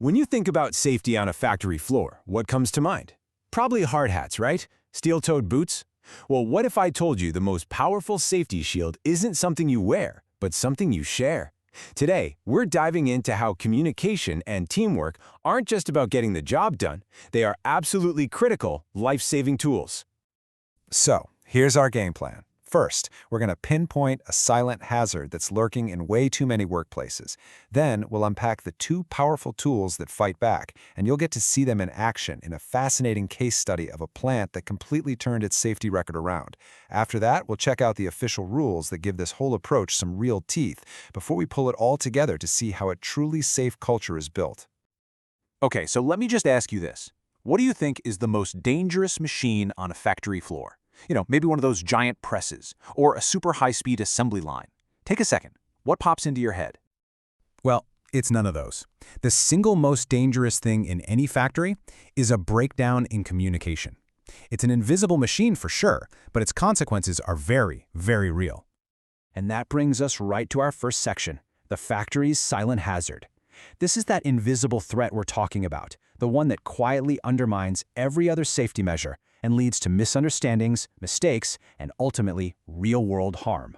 When you think about safety on a factory floor, what comes to mind? Probably hard hats, right? Steel-toed boots? Well, what if I told you the most powerful safety shield isn't something you wear, but something you share? Today, we're diving into how communication and teamwork aren't just about getting the job done. They are absolutely critical, life-saving tools. So, here's our game plan. First, we're going to pinpoint a silent hazard that's lurking in way too many workplaces. Then, we'll unpack the two powerful tools that fight back, and you'll get to see them in action in a fascinating case study of a plant that completely turned its safety record around. After that, we'll check out the official rules that give this whole approach some real teeth before we pull it all together to see how a truly safe culture is built. Okay, so let me just ask you this. What do you think is the most dangerous machine on a factory floor? Maybe one of those giant presses, or a super high-speed assembly line. Take a second. What pops into your head? Well, it's none of those. The single most dangerous thing in any factory is a breakdown in communication. It's an invisible machine for sure, but its consequences are very, very real. And that brings us right to our first section, the factory's silent hazard. This is that invisible threat we're talking about, the one that quietly undermines every other safety measure and leads to misunderstandings, mistakes, and ultimately real-world harm.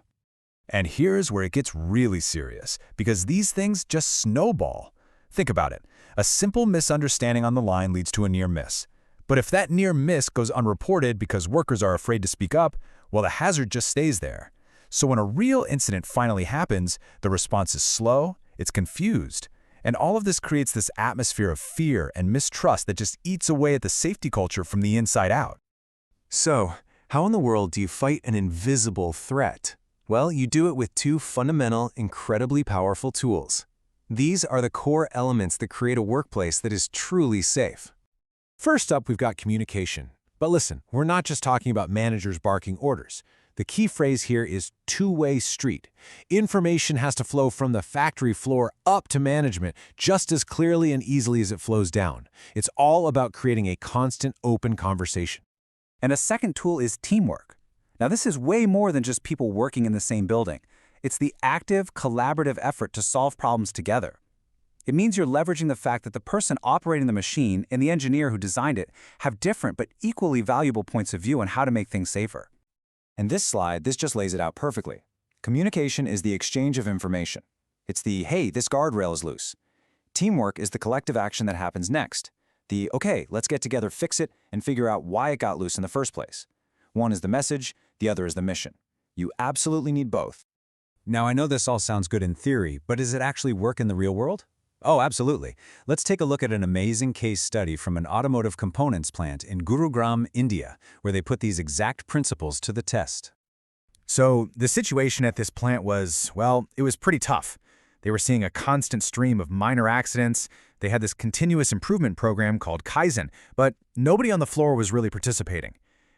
And here's where it gets really serious, because these things just snowball. Think about it. A simple misunderstanding on the line leads to a near miss. But if that near miss goes unreported because workers are afraid to speak up, well, the hazard just stays there. So when a real incident finally happens, the response is slow, it's confused, and all of this creates this atmosphere of fear and mistrust that just eats away at the safety culture from the inside out. So, how in the world do you fight an invisible threat? Well, you do it with two fundamental, incredibly powerful tools. These are the core elements that create a workplace that is truly safe. First up, we've got communication. But listen, we're not just talking about managers barking orders. The key phrase here is two-way street. Information has to flow from the factory floor up to management just as clearly and easily as it flows down. It's all about creating a constant, open conversation. And a second tool is teamwork. Now, this is way more than just people working in the same building. It's the active, collaborative effort to solve problems together. It means you're leveraging the fact that the person operating the machine and the engineer who designed it have different but equally valuable points of view on how to make things safer. And this just lays it out perfectly. Communication is the exchange of information. It's the, hey, this guardrail is loose. Teamwork is the collective action that happens next. The, okay, let's get together, fix it, and figure out why it got loose in the first place. One is the message, the other is the mission. You absolutely need both. Now, I know this all sounds good in theory, but does it actually work in the real world? Oh, absolutely. Let's take a look at an amazing case study from an automotive components plant in Gurugram, India, where they put these exact principles to the test. So the situation at this plant was, well, it was pretty tough. They were seeing a constant stream of minor accidents. They had this continuous improvement program called Kaizen, but nobody on the floor was really participating.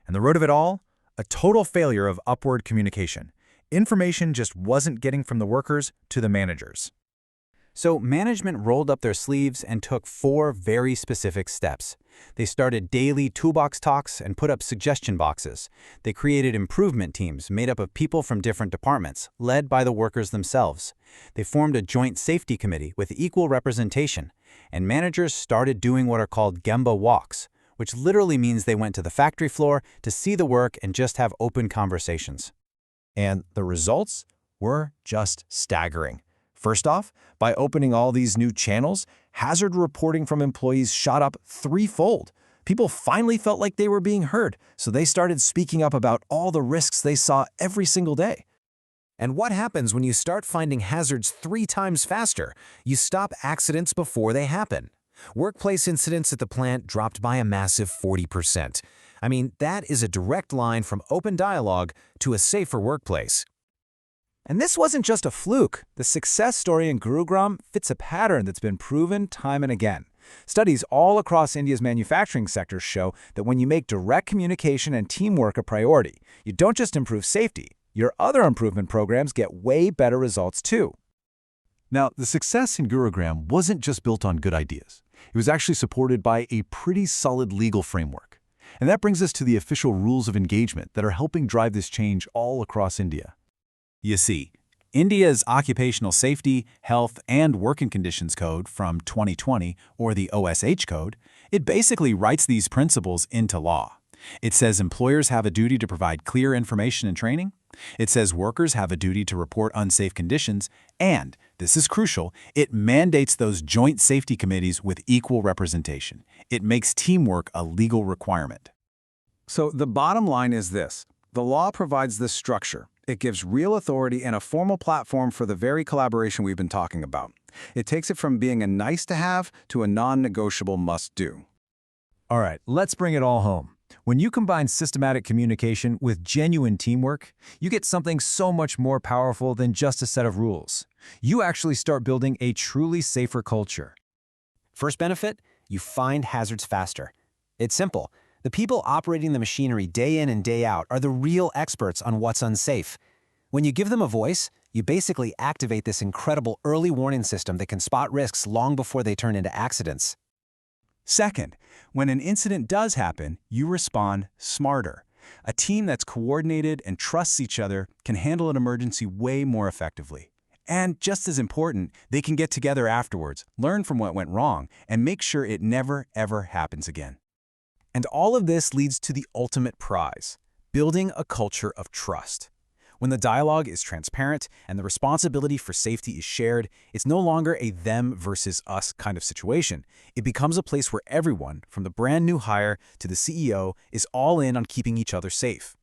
And the root of it all? A total failure of upward communication. Information just wasn't getting from the workers to the managers. So management rolled up their sleeves and took 4 very specific steps. They started daily toolbox talks and put up suggestion boxes. They created improvement teams made up of people from different departments, led by the workers themselves. They formed a joint safety committee with equal representation. And managers started doing what are called Gemba walks, which literally means they went to the factory floor to see the work and just have open conversations. And the results were just staggering. First off, by opening all these new channels, hazard reporting from employees shot up 3-fold. People finally felt like they were being heard, so they started speaking up about all the risks they saw every single day. And what happens when you start finding hazards 3 times faster? You stop accidents before they happen. Workplace incidents at the plant dropped by a massive 40%. I mean, that is a direct line from open dialogue to a safer workplace. And this wasn't just a fluke. The success story in Gurugram fits a pattern that's been proven time and again. Studies all across India's manufacturing sectors show that when you make direct communication and teamwork a priority, you don't just improve safety, your other improvement programs get way better results too. Now, the success in Gurugram wasn't just built on good ideas. It was actually supported by a pretty solid legal framework. And that brings us to the official rules of engagement that are helping drive this change all across India. You see, India's Occupational Safety, Health, and Working Conditions Code from 2020, or the OSH Code, it basically writes these principles into law. It says employers have a duty to provide clear information and training. It says workers have a duty to report unsafe conditions, and, this is crucial, it mandates those joint safety committees with equal representation. It makes teamwork a legal requirement. So the bottom line is this. The law provides this structure. It gives real authority and a formal platform for the very collaboration we've been talking about. It takes it from being a nice-to-have to a non-negotiable must-do. All right, let's bring it all home. When you combine systematic communication with genuine teamwork, you get something so much more powerful than just a set of rules. You actually start building a truly safer culture. First benefit, you find hazards faster. It's simple. The people operating the machinery day in and day out are the real experts on what's unsafe. When you give them a voice, you basically activate this incredible early warning system that can spot risks long before they turn into accidents. Second, when an incident does happen, you respond smarter. A team that's coordinated and trusts each other can handle an emergency way more effectively. And just as important, they can get together afterwards, learn from what went wrong, and make sure it never, ever happens again. And all of this leads to the ultimate prize, building a culture of trust. When the dialogue is transparent and the responsibility for safety is shared, it's no longer a them versus us kind of situation. It becomes a place where everyone, from the brand new hire to the CEO, is all in on keeping each other safe.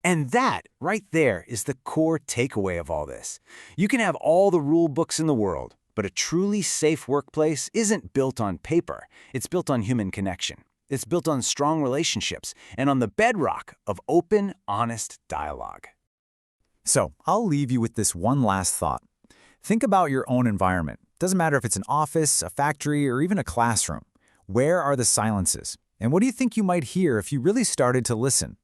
And that, right there, is the core takeaway of all this. You can have all the rule books in the world, but a truly safe workplace isn't built on paper. It's built on human connection. It's built on strong relationships and on the bedrock of open, honest dialogue. So, I'll leave you with this one last thought. Think about your own environment. Doesn't matter if it's an office, a factory, or even a classroom. Where are the silences? And what do you think you might hear if you really started to listen?